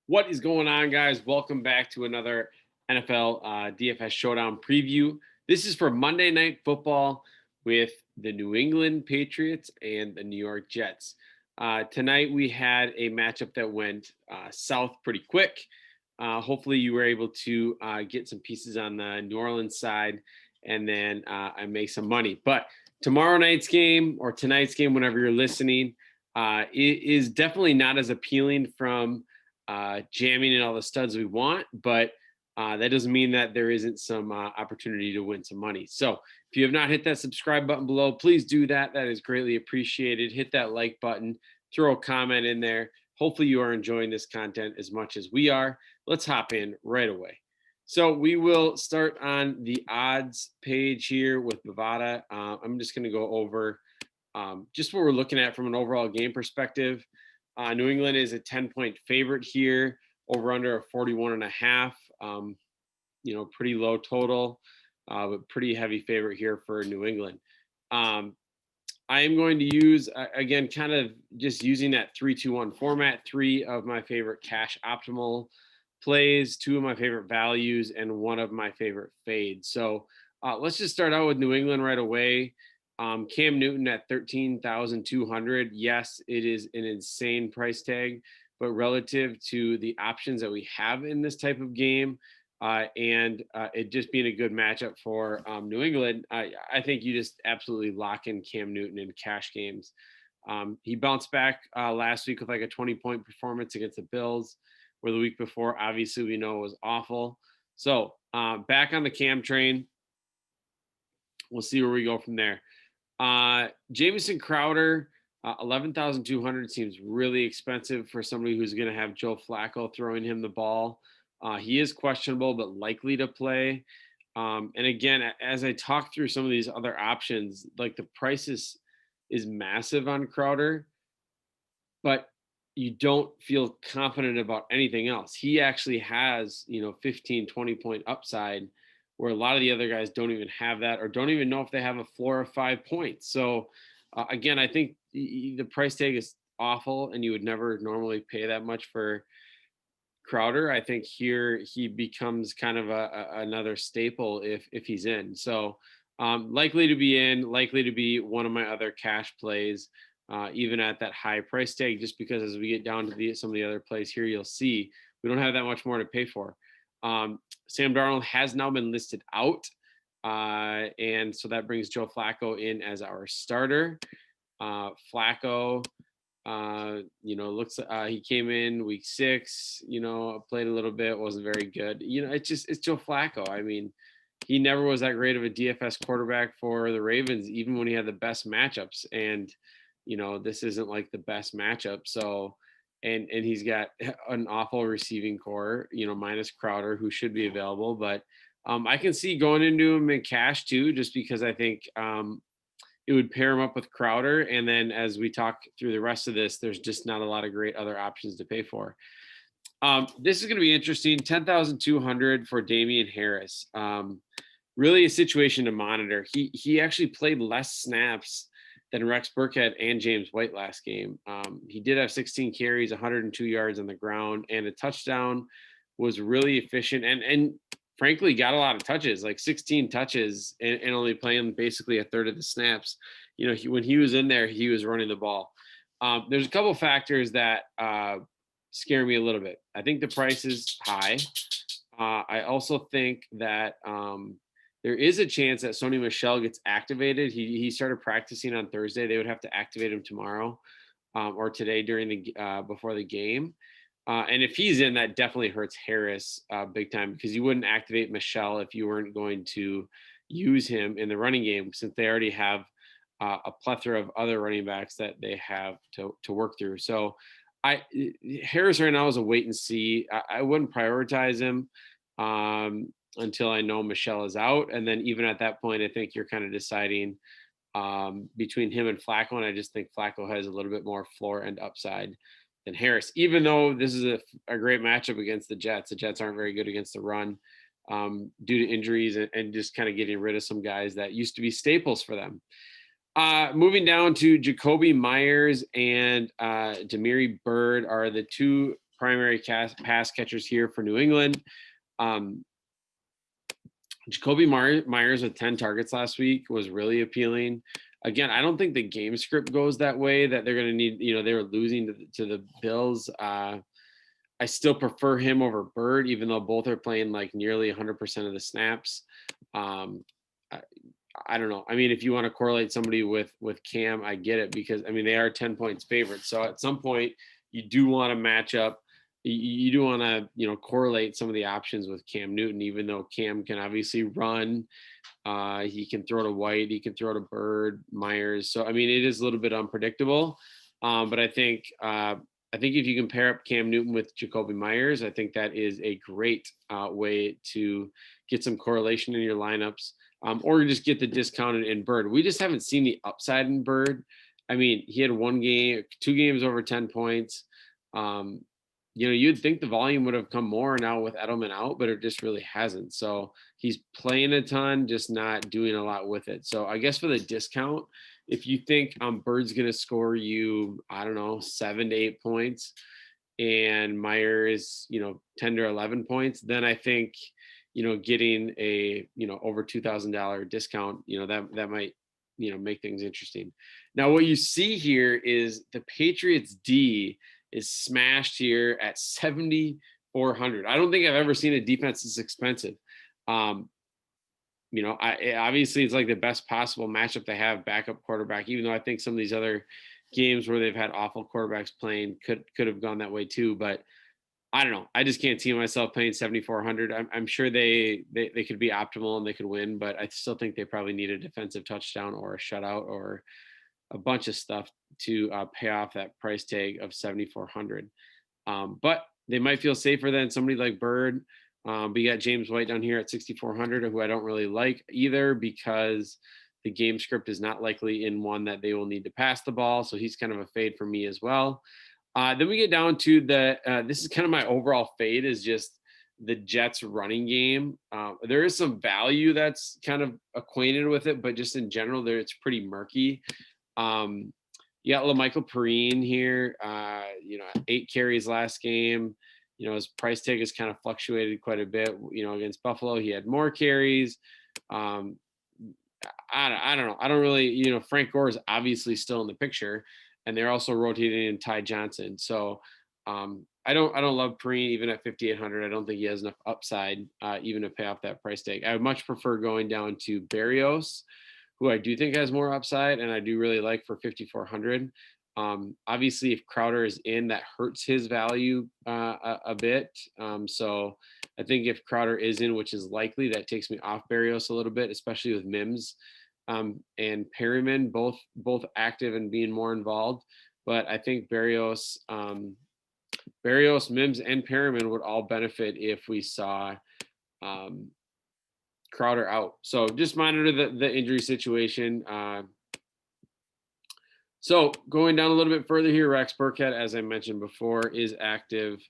What is going on, guys? Welcome back to another NFL DFS Showdown preview. This is for Monday Night Football with the New England Patriots and the New York Jets. Tonight, we had a matchup that went south pretty quick. Hopefully, you were able to get some pieces on the New Orleans side and then I make some money. But tomorrow night's game or tonight's game, whenever you're listening, it is definitely not as appealing from jamming in all the studs we want, but that doesn't mean that there isn't some opportunity to win some money. So if you have not hit that subscribe button below, please do that. That is greatly appreciated. Hit that like button, throw a comment in there. Hopefully you are enjoying this content as much as we are. Let's hop in right away. So we will start on the odds page here with Bovada. I'm just going to go over just what we're looking at from an overall game perspective. New England is a 10-point favorite here, over under a 41.5. Pretty low total, but pretty heavy favorite here for New England. I am going to use, again, kind of just using that 3-2-1 format, 3 of my favorite cash optimal plays, 2 of my favorite values, and 1 of my favorite fades. So let's just start out with New England right away. Cam Newton at 13,200. Yes, it is an insane price tag, but relative to the options that we have in this type of game, and it just being a good matchup for New England, I think you just absolutely lock in Cam Newton in cash games. He bounced back last week with like a 20-point performance against the Bills, where the week before, obviously, we know it was awful. So back on the Cam train. We'll see where we go from there. Jamison Crowder, 11,200 seems really expensive for somebody who's going to have Joe Flacco throwing him the ball. He is questionable, but likely to play. And again, as I talk through some of these other options, like the price is massive on Crowder, but you don't feel confident about anything else. He actually has, 15, 20-point upside, where a lot of the other guys don't even have that or don't even know if they have a floor of 5 points. So again, I think the price tag is awful and you would never normally pay that much for Crowder. I think here he becomes kind of another staple if he's in. So likely to be in, likely to be one of my other cash plays, even at that high price tag, just because as we get down to some of the other plays here, you'll see we don't have that much more to pay for. Sam Darnold has now been listed out, and so that brings Joe Flacco in as our starter. Flacco, looks he came in week 6, played a little bit, wasn't very good. It's Joe Flacco. I mean, he never was that great of a DFS quarterback for the Ravens, even when he had the best matchups. And this isn't like the best matchup. So. And he's got an awful receiving core, minus Crowder, who should be available. But I can see going into him in cash too, just because I think it would pair him up with Crowder. And then as we talk through the rest of this, there's just not a lot of great other options to pay for. This is going to be interesting. 10,200 for Damien Harris. Really a situation to monitor. He actually played less snaps than Rex Burkhead and James White last game. He did have 16 carries, 102 yards on the ground, and a touchdown. Was really efficient and frankly got a lot of touches, like 16 touches, and only playing basically a third of the snaps. When he was in there, he was running the ball. There's a couple factors that scare me a little bit. I think the price is high. I also think that there is a chance that Sony Michel gets activated. He started practicing on Thursday. They would have to activate him tomorrow or today during the before the game. And if he's in, that definitely hurts Harris big time, because you wouldn't activate Michel if you weren't going to use him in the running game, since they already have a plethora of other running backs that they have to work through. So Harris right now is a wait and see. I wouldn't prioritize him until I know Michel is out. And then even at that point, I think you're kind of deciding between him and Flacco. And I just think Flacco has a little bit more floor and upside than Harris, even though this is a great matchup against the Jets. The Jets aren't very good against the run due to injuries and just kind of getting rid of some guys that used to be staples for them. Moving down to Jacobi Meyers and Demiri Bird are the two primary pass catchers here for New England. Jacobi Meyers with 10 targets last week was really appealing. Again, I don't think the game script goes that way, that they're going to need, they were losing to the Bills. I still prefer him over Bird, even though both are playing like nearly 100% of the snaps. I don't know. I mean, if you want to correlate somebody with Cam, I get it, because I mean, they are 10 points favorites. So at some point you do want to match up. You do want to, correlate some of the options with Cam Newton, even though Cam can obviously run. He can throw to White, he can throw to Bird, Myers. So, I mean, it is a little bit unpredictable. But I think if you can pair up Cam Newton with Jacobi Meyers, I think that is a great way to get some correlation in your lineups, or just get the discounted in Bird. We just haven't seen the upside in Bird. I mean, he had 2 games over 10 points. You'd think the volume would have come more now with Edelman out, but it just really hasn't. So he's playing a ton, just not doing a lot with it. So I guess for the discount, if you think Bird's going to score you, I don't know, 7 to 8 points, and Myers, 10 to 11 points, then I think, getting a, over $2,000 discount, that might, make things interesting. Now, what you see here is the Patriots D is smashed here at 7,400. I don't think I've ever seen a defense this expensive. Obviously it's like the best possible matchup to have, backup quarterback, even though I think some of these other games where they've had awful quarterbacks playing could have gone that way too. But I don't know. I just can't see myself paying 7,400. I'm sure they could be optimal and they could win, but I still think they probably need a defensive touchdown or a shutout or a bunch of stuff to pay off that price tag of 7,400. But they might feel safer than somebody like Bird. But you got James White down here at 6,400, who I don't really like either, because the game script is not likely in one that they will need to pass the ball. So he's kind of a fade for me as well. Then we get down to this is kind of my overall fade, is just the Jets running game. There is some value that's kind of acquainted with it, but just in general, it's pretty murky. You got LaMichael Perine here, 8 carries last game. His price tag has kind of fluctuated quite a bit. Against Buffalo, he had more carries. I don't know. I don't really, Frank Gore is obviously still in the picture, and they're also rotating in Ty Johnson. So I don't love Perine even at 5,800. I don't think he has enough upside even to pay off that price tag. I would much prefer going down to Berrios, who I do think has more upside, and I do really like for 5,400. Obviously, if Crowder is in, that hurts his value a bit. So I think if Crowder is in, which is likely, that takes me off Berrios a little bit, especially with Mims and Perryman both active and being more involved. But I think Berrios, Mims, and Perryman would all benefit if we saw Crowder out. So just monitor the injury situation. So going down a little bit further here, Rex Burkhead, as I mentioned before, is active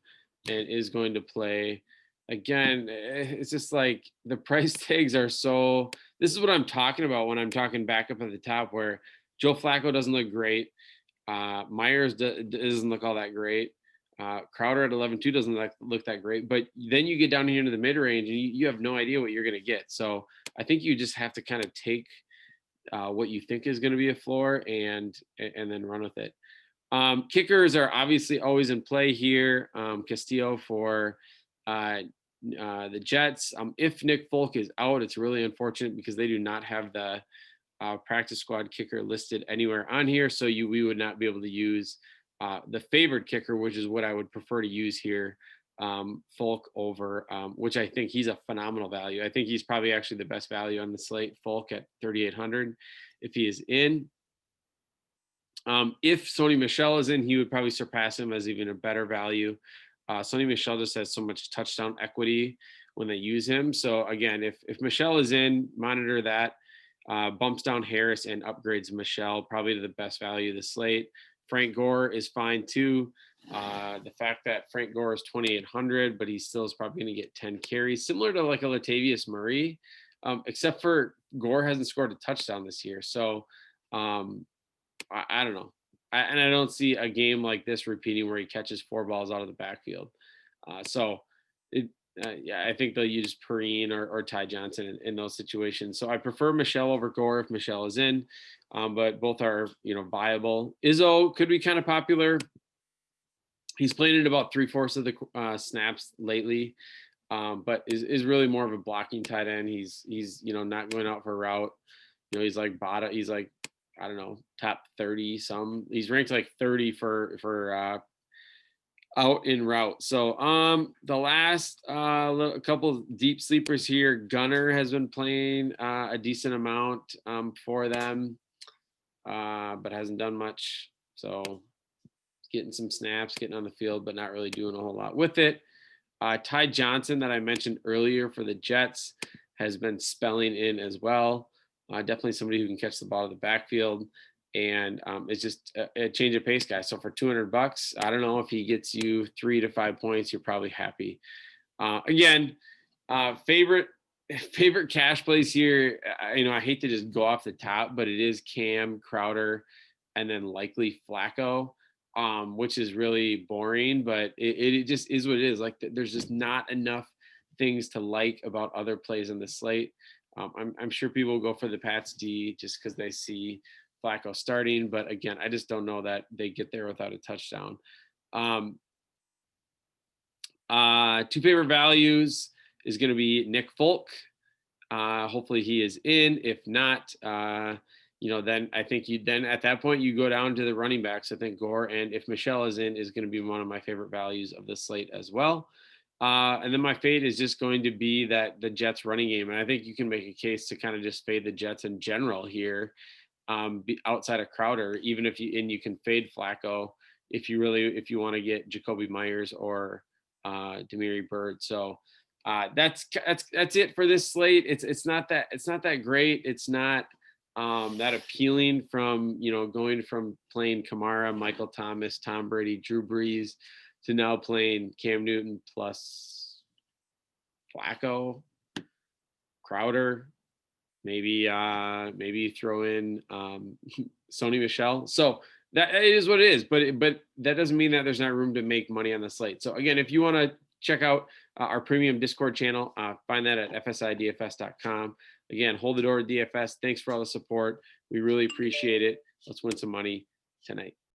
and is going to play. Again, it's just like the price tags are so, this is what I'm talking about when I'm talking back up at the top, where Joe Flacco doesn't look great. Myers doesn't look all that great. Crowder at 11.2 doesn't look that great, but then you get down here into the mid range and you have no idea what you're going to get. So I think you just have to kind of take what you think is going to be a floor and then run with it. Kickers are obviously always in play here. Castillo for the Jets. If Nick Folk is out, it's really unfortunate because they do not have the practice squad kicker listed anywhere on here. So we would not be able to use the favored kicker, which is what I would prefer to use here. Folk over, which I think he's a phenomenal value. I think he's probably actually the best value on the slate, Folk at 3,800 if he is in. If Sony Michel is in, he would probably surpass him as even a better value. Sony Michel just has so much touchdown equity when they use him. So again, if Michel is in, monitor that. Bumps down Harris and upgrades Michel probably to the best value of the slate. Frank Gore is fine too. The fact that Frank Gore is 2,800, but he still is probably going to get 10 carries, similar to like a Latavius Murray, except for Gore hasn't scored a touchdown this year. So I don't know. and I don't see a game like this repeating where he catches 4 balls out of the backfield. So it, yeah, I think they'll use Perrine or Ty Johnson in those situations. So I prefer Michelle over Gore if Michelle is in, but both are, viable. Izzo could be kind of popular. He's playing in about 3/4 of the snaps lately, but is really more of a blocking tight end. He's not going out for a route. He's like bottom. He's like, I don't know, top 30 some. He's ranked like 30 for out in route. So the last a couple deep sleepers here. Gunner has been playing a decent amount for them, but hasn't done much. So getting some snaps, getting on the field, but not really doing a whole lot with it. Ty Johnson that I mentioned earlier for the Jets has been spelling in as well. Definitely somebody who can catch the ball in the backfield, and it's just a change of pace guy. So for $200, I don't know, if he gets you 3 to 5 points, you're probably happy. Again, favorite cash plays here. I hate to just go off the top, but it is Cam, Crowder, and then likely Flacco, which is really boring, but it just is what it is. Like, there's just not enough things to like about other plays in the slate. I'm sure people will go for the Pats D just because they see Flacco starting, but again, I just don't know that they get there without a touchdown. Two favorite values is going to be Nick Folk. Hopefully he is in. If not, then I think then at that point you go down to the running backs. I think Gore, and if Michelle is in, is going to be one of my favorite values of the slate as well. And then my fade is just going to be that the Jets running game. And I think you can make a case to kind of just fade the Jets in general here, outside of Crowder, even if you can fade Flacco if you want to get Jacobi Meyers or Demiri Bird. So that's it for this slate. It's not that great. It's not that appealing from going from playing Kamara, Michael Thomas, Tom Brady, Drew Brees to now playing Cam Newton plus Flacco, Crowder, maybe throw in Sony Michel. So that it is what it is, but that doesn't mean that there's not room to make money on the slate. So again, if you want to check out our premium Discord channel, find that at fsidfs.com. Again, hold the door to DFS. Thanks for all the support. We really appreciate it. Let's win some money tonight.